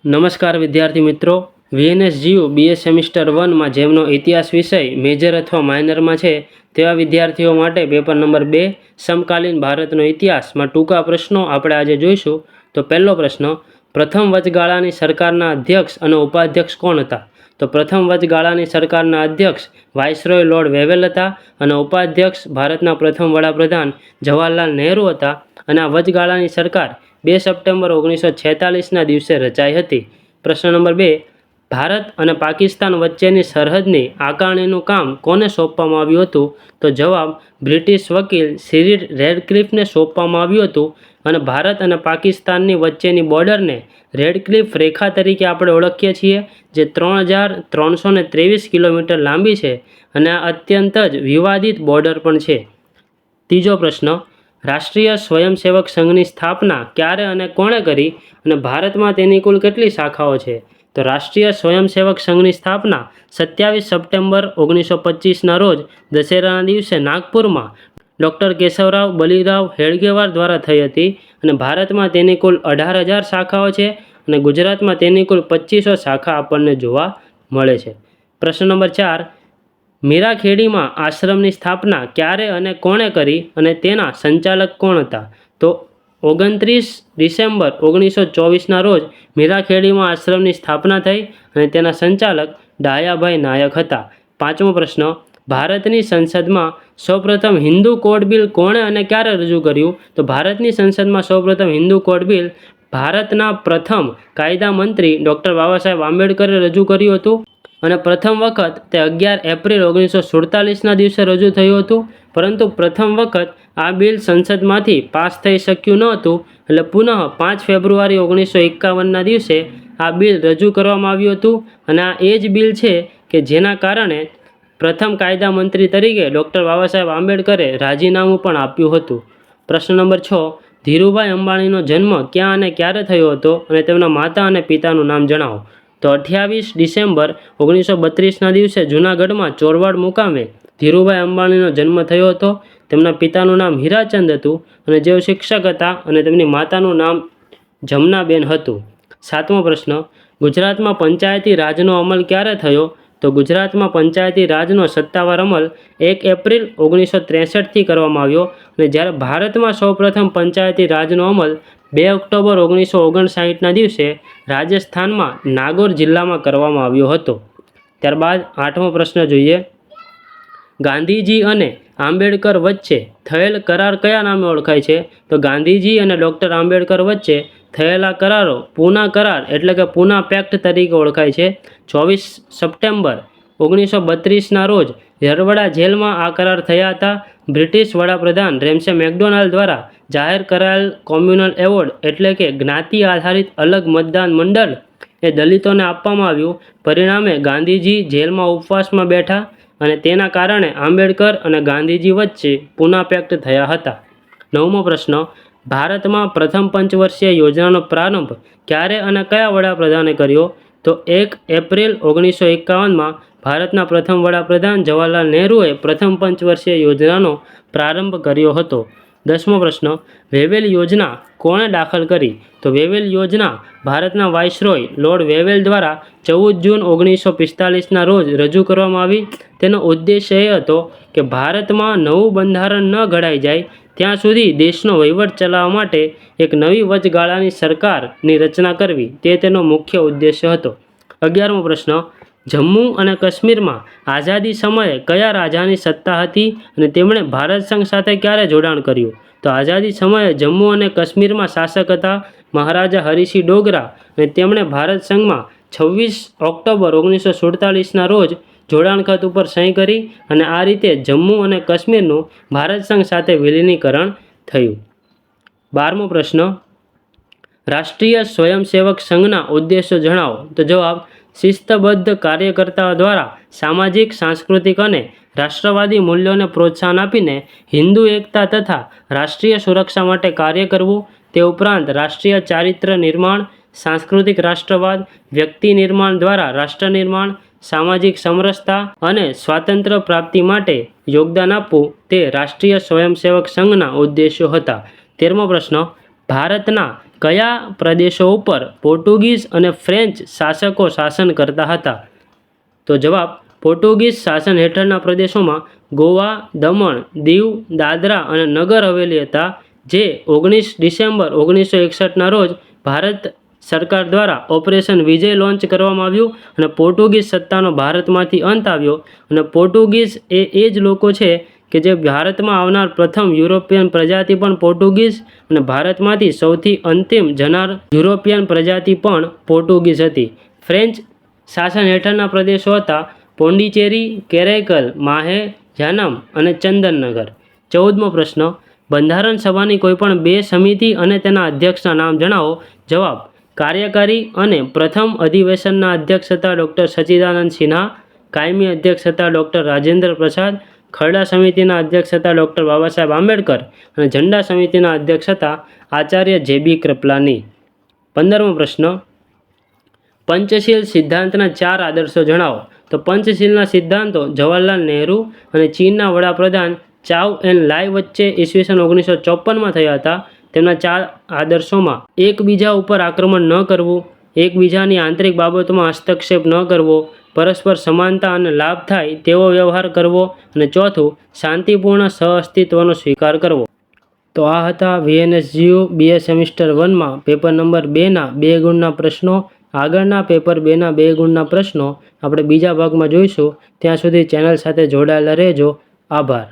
નમસ્કાર વિદ્યાર્થી મિત્રો, VNSGU BS સેમિસ્ટર 1 માં જેમનો ઇતિહાસ વિષય મેજર અથવા માઇનરમાં છે તેવા વિદ્યાર્થીઓ માટે પેપર નંબર 2 સમકાલીન ભારતનો ઇતિહાસમાં ટૂંકા પ્રશ્નો આપણે આજે જોઈશું. તો પહેલો પ્રશ્ન, પ્રથમ વચગાળાની સરકારના અધ્યક્ષ અને ઉપાધ્યક્ષ કોણ હતા? તો પ્રથમ વચગાળાની સરકારના અધ્યક્ષ વાઇસરોય લોર્ડ વેવેલ હતા અને ઉપાધ્યક્ષ ભારતના પ્રથમ વડાપ્રધાન જવાહરલાલ નહેરુ હતા. અને આ વચગાળાની સરકાર 2 સપ્ટેમ્બર 1946ના દિવસે રચાઈ હતી. પ્રશ્ન નંબર 2, ભારત અને પાકિસ્તાન વચ્ચેની સરહદની આકારણીનું કામ કોને સોંપવામાં આવ્યું હતું? તો જવાબ બ્રિટિશ વકીલ સિરિલ રેડક્લિફને સોંપવામાં આવ્યું હતું. અને ભારત અને પાકિસ્તાનની વચ્ચેની બોર્ડરને રેડક્લિફ રેખા તરીકે આપણે ઓળખીએ છીએ, જે 3323 કિલોમીટર લાંબી છે અને આ અત્યંત જ વિવાદિત બોર્ડર પણ છે. ત્રીજો પ્રશ્ન, રાષ્ટ્રીય સ્વયંસેવક સંઘની સ્થાપના ક્યારે અને કોણે કરી અને ભારતમાં તેની કુલ કેટલી શાખાઓ છે? તો રાષ્ટ્રીય સ્વયંસેવક સંઘની સ્થાપના 27 સપ્ટેમ્બર 1925ના રોજ દશેરાના દિવસે નાગપુરમાં ડૉક્ટર કેશવરાવ બલિરાવ હેડગેવાર દ્વારા થઈ હતી. અને ભારતમાં તેની કુલ 18,000 શાખાઓ છે અને ગુજરાતમાં તેની કુલ 2500 શાખા આપણને જોવા મળે છે. પ્રશ્ન નંબર 4, મીરાખેડીમાં આશ્રમની સ્થાપના ક્યારે અને કોણે કરી અને તેના સંચાલક કોણ હતા? તો 29 ડિસેમ્બર 1924ના રોજ મીરાખેડીમાં આશ્રમની સ્થાપના થઈ અને તેના સંચાલક ડાયાભાઈ નાયક હતા. પાંચમો પ્રશ્ન, ભારતની સંસદમાં સૌપ્રથમ હિન્દુ કોડ બિલ કોણે અને ક્યારે રજૂ કર્યું? તો ભારતની સંસદમાં સૌપ્રથમ હિન્દુ કોડ બિલ ભારતના પ્રથમ કાયદા મંત્રી ડૉક્ટર બાબા સાહેબ આંબેડકરે રજૂ કર્યું હતું. અને પ્રથમ વખત તે 11 એપ્રિલ 1947ના દિવસે રજૂ થયું હતું. પરંતુ પ્રથમ વખત આ બિલ સંસદમાંથી પાસ થઈ શક્યું ન હતું, એટલે પુનઃ 5 ફેબ્રુઆરી 1951ના દિવસે આ બિલ રજૂ કરવામાં આવ્યું હતું. અને આ એ જ બિલ છે કે જેના કારણે પ્રથમ કાયદા મંત્રી તરીકે ડૉક્ટર બાબા સાહેબ આંબેડકરે રાજીનામું પણ આપ્યું હતું. પ્રશ્ન નંબર 6, ધીરુભાઈ અંબાણીનો જન્મ ક્યાં અને ક્યારે થયો હતો અને તેમના માતા અને પિતાનું નામ જણાવો? તો 28 ડિસેમ્બર 1932ના દિવસે જૂનાગઢમાં ચોરવાડ મુકામે ધીરુભાઈ અંબાણીનો જન્મ થયો હતો. તેમના પિતાનું નામ હીરાચંદ હતું અને જેઓ શિક્ષક હતા અને તેમની માતાનું નામ જમનાબેન હતું. સાતમો પ્રશ્ન, ગુજરાતમાં પંચાયતી રાજનો અમલ ક્યારે થયો? તો ગુજરાતમાં પંચાયતી રાજનો સત્તાવાર અમલ 1 એપ્રિલ 1963થી કરવામાં આવ્યો. અને જ્યારે ભારતમાં સૌપ્રથમ પંચાયતી રાજનો અમલ 2 ઓક્ટોબર 1959ના દિવસે રાજસ્થાનમાં નાગોર જિલ્લામાં કરવામાં આવ્યો હતો. ત્યારબાદ 8મો પ્રશ્ન જોઈએ, ગાંધીજી અને આંબેડકર વચ્ચે થયેલ કરાર કયા નામે ઓળખાય છે? તો ગાંધીજી અને ડૉક્ટર આંબેડકર વચ્ચે થયેલા કરારો પૂના કરાર એટલે કે પૂના પેક્ટ તરીકે ઓળખાય છે. 24 સપ્ટેમ્બર 1932ના રોજ યરવડા જેલમાં આ કરાર થયા હતા. બ્રિટિશ વડાપ્રધાન રેમ્સે મેકડોનાલ્ડ દ્વારા જાહેર કરાયેલ કોમ્યુનલ એવોર્ડ એટલે કે જ્ઞાતિ આધારિત અલગ મતદાન મંડળ એ દલિતોને આપવામાં આવ્યું. પરિણામે ગાંધીજી જેલમાં ઉપવાસમાં બેઠા અને તેના કારણે આંબેડકર અને ગાંધીજી વચ્ચે પૂના પેક્ટ થયા હતા. 9મો પ્રશ્ન, ભારતમાં પ્રથમ પંચવર્ષીય યોજનાનો પ્રારંભ ક્યારે અને કયા વડાપ્રધાને કર્યો? તો 1 એપ્રિલ 1951માં ભારતના પ્રથમ વડાપ્રધાન જવાહરલાલ નહેરુએ પ્રથમ પંચવર્ષીય યોજનાનો પ્રારંભ કર્યો હતો. 10મો પ્રશ્ન, વેવેલ યોજના કોણે દાખલ કરી? તો વેવેલ યોજના ભારતના વાઇસરોય લોર્ડ વેવેલ દ્વારા 14 જૂન 1945ના રોજ રજૂ કરવામાં આવી. તેનો ઉદ્દેશ્ય એ હતો કે ભારતમાં નવું બંધારણ ન ઘડાઈ જાય ત્યાં સુધી દેશનો વહીવટ ચલાવવા માટે એક નવી વચગાળાની સરકારની રચના કરવી, તે તેનો મુખ્ય ઉદ્દેશ્ય હતો. 11મો પ્રશ્ન, જમ્મુ અને કાશ્મીરમાં આઝાદી સમયે કયા રાજાની સત્તા હતી અને તેમણે ભારત સંઘ સાથે ક્યારે જોડાણ કર્યું? તો આઝાદી સમયે જમ્મુ અને કાશ્મીરમાં શાસક હતા મહારાજા હરિસિંહ ડોગરા અને તેમણે ભારત સંઘમાં 26 ઓક્ટોબર 1947ના રોજ જોડાણ ખત ઉપર સહી કરી અને આ રીતે જમ્મુ અને કાશ્મીરનું ભારત સંઘ સાથે વિલીનીકરણ થયું. 12મો પ્રશ્ન, રાષ્ટ્રીય સ્વયંસેવક સંઘના ઉદ્દેશો જણાવો? તો જવાબ શિસ્તબદ્ધ કાર્યકર્તાઓ દ્વારા સામાજિક, સાંસ્કૃતિક અને રાષ્ટ્રવાદી મૂલ્યોને પ્રોત્સાહન આપીને હિન્દુ એકતા તથા રાષ્ટ્રીય સુરક્ષા માટે કાર્ય કરવું. તે ઉપરાંત રાષ્ટ્રીય ચારિત્ર્ય નિર્માણ, સાંસ્કૃતિક રાષ્ટ્રવાદ, વ્યક્તિ નિર્માણ દ્વારા રાષ્ટ્ર નિર્માણ, સામાજિક સમરસતા અને સ્વાતંત્ર્ય પ્રાપ્તિ માટે યોગદાન આપવું તે રાષ્ટ્રીય સ્વયંસેવક સંઘના ઉદ્દેશો હતા. 13મો પ્રશ્ન, ભારતના કયા પ્રદેશો ઉપર પોર્ટુગીઝ અને ફ્રેન્ચ શાસકો શાસન કરતા હતા? તો જવાબ પોર્ટુગીઝ શાસન હેઠળના પ્રદેશોમાં ગોવા, દમણ, દીવ, દાદરા અને નગર હવેલી હતા, જે 19 ડિસેમ્બર 1961ના રોજ ભારત સરકાર દ્વારા ઓપરેશન વિજય લોન્ચ કરવામાં આવ્યું અને પોર્ટુગીઝ સત્તાનો ભારતમાંથી અંત આવ્યો. અને પોર્ટુગીઝ એ જ લોકો છે કે જે ભારતમાં આવનાર પ્રથમ યુરોપિયન પ્રજાતિ પણ પોર્ટુગીઝ અને ભારતમાંથી સૌથી અંતિમ જનાર યુરોપિયન પ્રજાતિ પણ પોર્ટુગીઝ હતી. ફ્રેન્ચ શાસન હેઠળના પ્રદેશો હતા પોંડિચેરી, કેરેકલ, માહે, યાનામ અને ચંદનનગર. 14મો પ્રશ્ન, બંધારણ સભાની કોઈપણ બે સમિતિ અને તેના અધ્યક્ષના નામ જણાવો. જવાબ કાર્યકારી અને પ્રથમ અધિવેશનના અધ્યક્ષ હતા ડૉક્ટર સચ્ચિદાનંદ સિન્હા, કાયમી અધ્યક્ષ હતા ડૉક્ટર રાજેન્દ્ર પ્રસાદ, ખરડા સમિતિના અધ્યક્ષ હતા ડૉક્ટર બાબા સાહેબ આંબેડકર અને ઝંડા સમિતિના અધ્યક્ષ હતા આચાર્ય જે.બી. કૃપલાની. 15મો પ્રશ્ન, પંચશીલ સિદ્ધાંતના 4 આદર્શો જણાવો. તો પંચશીલના સિદ્ધાંતો જવાહરલાલ નહેરુ અને ચીનના વડાપ્રધાન ચાઉ એન લાઈ વચ્ચે ઈસવીસન 1954માં થયા હતા. તેમના 4 આદર્શોમાં એકબીજા ઉપર આક્રમણ ન કરવું, એકબીજાની આંતરિક બાબતોમાં હસ્તક્ષેપ ન કરવો, પરસ્પર સમાનતા અને લાભ થાય તેવો વ્યવહાર કરવો અને ચોથું શાંતિપૂર્ણ સહઅસ્તિત્વનો સ્વીકાર કરવો. તો આ હતા VNSGU BA સેમિસ્ટર 1માં પેપર નંબર 2ના 2 ગુણના પ્રશ્નો. આગળના પેપર 2ના 2 ગુણના પ્રશ્નો આપણે બીજા ભાગમાં જોઈશું. ત્યાં સુધી ચેનલ સાથે જોડાયેલા રહેજો. આભાર.